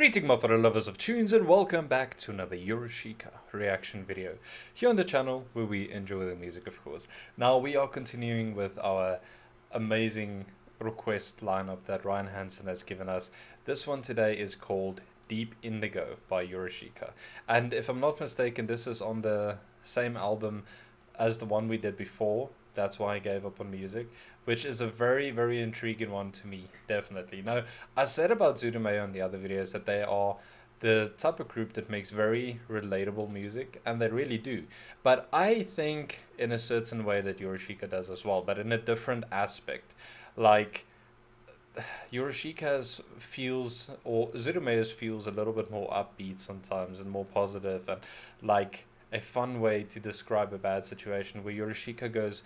Greeting my fellow lovers of tunes and welcome back to another Yorushika reaction video here on the channel where we enjoy the music, of course. Now we are continuing with our amazing request lineup that Ryan Hansen has given us. This one today is called Deep Indigo by Yorushika, and if I'm not mistaken this is on the same album as the one we did before. That's why I gave up on music, which is a very intriguing one to me, definitely. Now, I said about Zurume on the other videos that they are the type of group that makes very relatable music, and they really do. But I think in a certain way that Yorushika does as well, but in a different aspect. Like, Yorushika's feels, or Zurume's feels a little bit more upbeat sometimes and more positive, and like a fun way to describe a bad situation, where Yorushika goes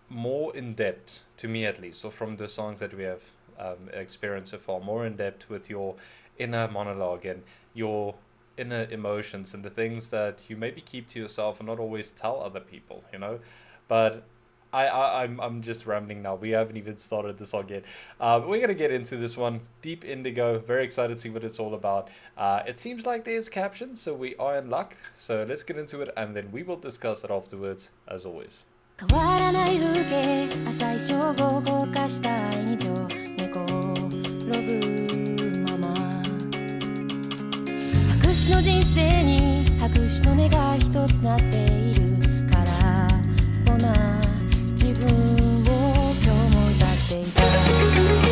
more in depth, to me at least, or from the songs that we have experienced so far, more in depth with your inner monologue and your inner emotions and the things that you maybe keep to yourself and not always tell other people, you know. But I'm just rambling now. We haven't even started the song yet. We're gonna get into this one, Deep Indigo. Very excited to see what it's all about. It seems like there's captions, so we are in luck. So let's get into it, and then we will discuss it afterwards, as always. 変わらない風景浅い正午動かした愛に情寝転ぶまま白紙の人生に白紙の根が一つなっている空っぽな自分を今日も歌っていた君を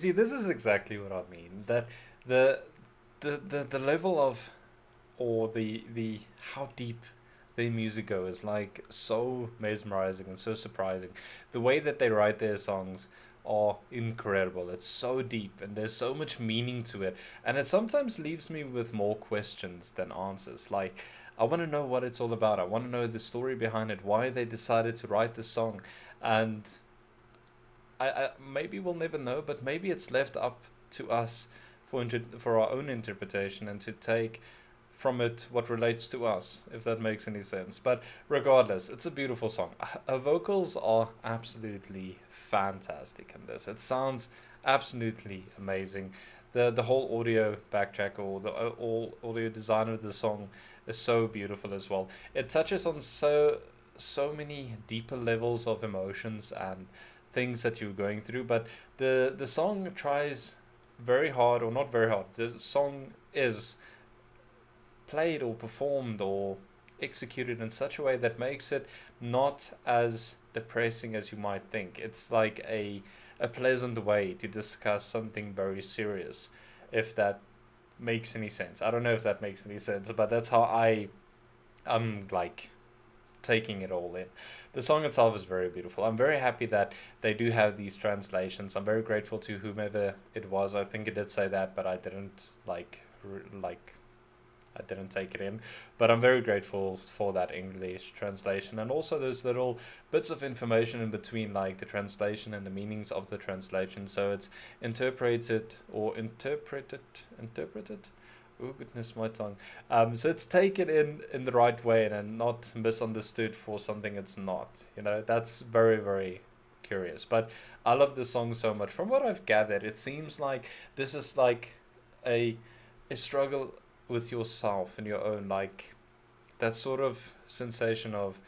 see, this is exactly what I mean. That the the level of, or the how deep their music go is like so mesmerizing and so surprising. The way that they write their songs are incredible. It's so deep and there's so much meaning to it. And it sometimes leaves me with more questions than answers. Like, I want to know what it's all about. I want to know the story behind it, why they decided to write this song. And I maybe we'll never know, but maybe it's left up to us for our own interpretation and to take from it what relates to us, if that makes any sense. But regardless, it's a beautiful song. Her vocals are absolutely fantastic in this. It sounds absolutely amazing. The whole audio backtrack, or the all audio design of the song is so beautiful as well. It touches on so many deeper levels of emotions and things that you're going through, but the song tries very hard, or not very hard. The song is played or performed or executed in such a way that makes it not as depressing as you might think. It's like a pleasant way to discuss something very serious, if that makes any sense. I don't know if that makes any sense, but that's how I'm like taking it all in. The song itself is very beautiful. I'm very happy that they do have these translations. I'm very grateful to whomever it was. I think it did say that, but I didn't like I didn't take it in. But I'm very grateful for that English translation, and also those little bits of information in between, like the translation and the meanings of the translation. So it's interpreted. Oh goodness, my tongue. So it's taken in the right way and not misunderstood for something it's not. That's very, very curious. But I love the song so much. From what I've gathered, it seems like this is like a struggle with yourself and your own, like that sort of sensation of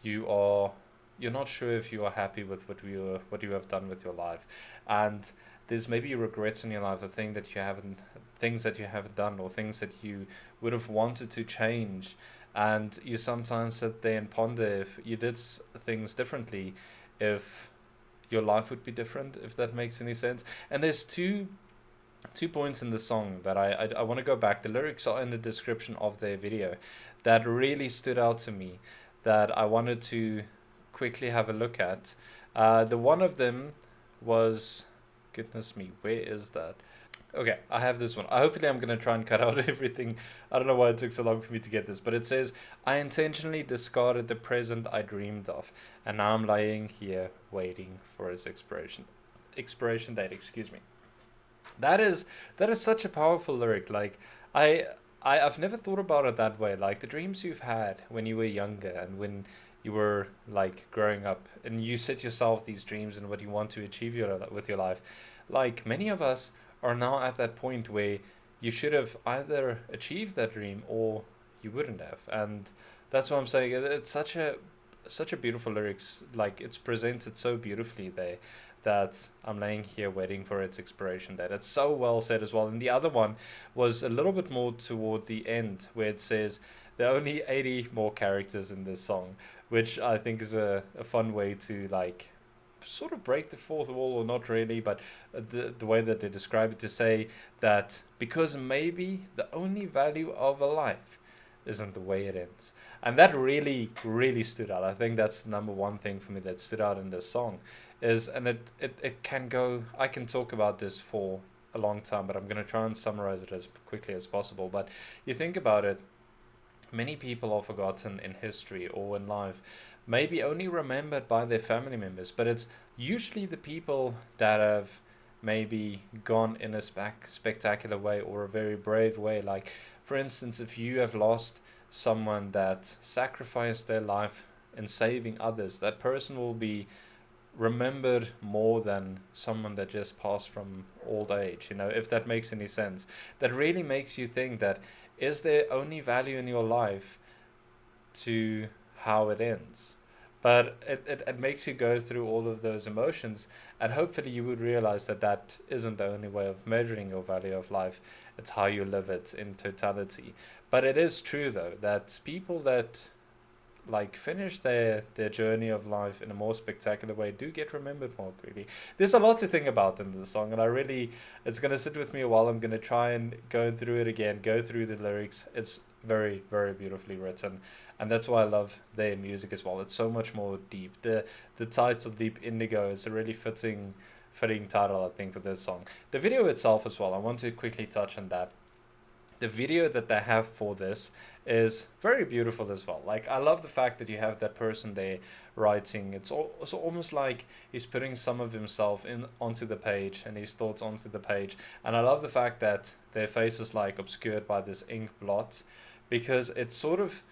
you're not sure if you are happy with what you have done with your life, and there's maybe regrets in your life, or things that you haven't done, or things that you would have wanted to change, and you sometimes sit there and ponder if you did things differently, if your life would be different, if that makes any sense. And there's two points in the song that I want to go back. The lyrics are in the description of their video that really stood out to me, that I wanted to quickly have a look at. The one of them was, goodness me, where is that? Okay, I have this one. Hopefully I'm going to try and cut out everything. I don't know why it took so long for me to get this, but it says, I intentionally discarded the present I dreamed of, and now I'm lying here waiting for its expiration date, excuse me. That is such a powerful lyric. Like, I've never thought about it that way. Like the dreams you've had when you were younger and when you were like growing up, and you set yourself these dreams and what you want to achieve with your life. Like many of us are now at that point where you should have either achieved that dream or you wouldn't have. And that's what I'm saying. It's such a beautiful lyrics. Like it's presented so beautifully there, that I'm laying here waiting for its expiration date. It's so well said as well. And the other one was a little bit more toward the end, where it says there are only 80 more characters in this song, which I think is a fun way to like sort of break the fourth wall, or not really, but the way that they describe it, to say that because maybe the only value of a life isn't the way it ends. And that really, really stood out. I think that's the number one thing for me that stood out in this song is, and it can go, I can talk about this for a long time, but I'm going to try and summarize it as quickly as possible. But you think about it, many people are forgotten in history or in life, maybe only remembered by their family members, but it's usually the people that have maybe gone in a spectacular way or a very brave way. Like, for instance, if you have lost someone that sacrificed their life in saving others, that person will be remembered more than someone that just passed from old age, if that makes any sense. That really makes you think that, is there only value in your life to how it ends? But it makes you go through all of those emotions, and hopefully you would realize that that isn't the only way of measuring your value of life. It's how you live it in totality. But it is true, though, that people that like finish their journey of life in a more spectacular way do get remembered more quickly. There's a lot to think about in the song, and it's gonna sit with me a while. I'm gonna try and go through it again, go through the lyrics. It's very, very beautifully written, and that's why I love their music as well. It's so much more deep. The title Deep Indigo is a really fitting title, I think, for this song. The video itself as well, I want to quickly touch on that. The video that they have for this is very beautiful as well. Like, I love the fact that you have that person there writing. It's almost like he's putting some of himself in onto the page and his thoughts onto the page. And I love the fact that their face is like obscured by this ink blot, because it sort of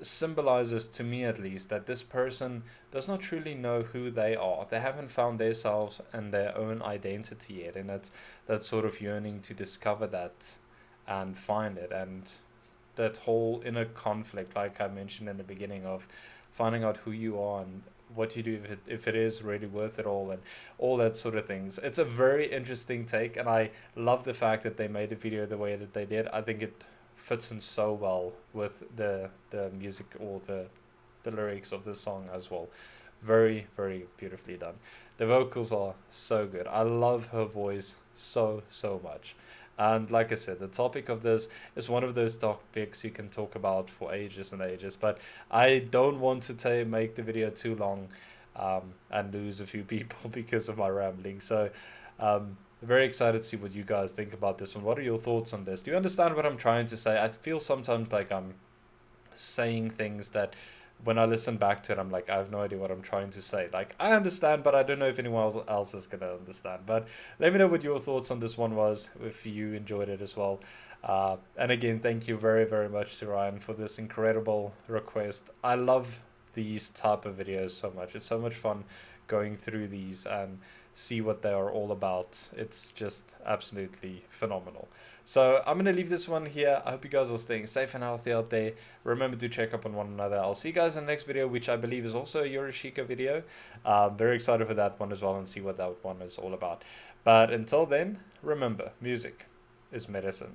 symbolizes, to me at least, that this person does not truly know who they are. They haven't found themselves and their own identity yet, and it's that sort of yearning to discover that and find it, and that whole inner conflict, like I mentioned in the beginning, of finding out who you are and what you do, if it is really worth it all, and all that sort of things. It's a very interesting take, and I love the fact that they made the video the way that they did. I think it fits in so well with the music, or the lyrics of the song as well. Very, very beautifully done. The vocals are so good. I love her voice so much. And like I said, the topic of this is one of those topics you can talk about for ages and ages. But I don't want to make the video too long and lose a few people because of my rambling. So very excited to see what you guys think about this one. What are your thoughts on this? Do you understand what I'm trying to say? I feel sometimes like I'm saying things that when I listen back to it, I'm like, I have no idea what I'm trying to say. Like, I understand, but I don't know if anyone else is going to understand. But let me know what your thoughts on this one was, if you enjoyed it as well. And again, thank you very, very much to Ryan for this incredible request. I love these type of videos so much. It's so much fun going through these and see what they are all about. It's just absolutely phenomenal. So I'm going to leave this one here. I hope you guys are staying safe and healthy out there. Remember to check up on one another. I'll see you guys in the next video, which I believe is also a Yorushika video. Very excited for that one as well, and see what that one is all about. But until then, remember, music is medicine.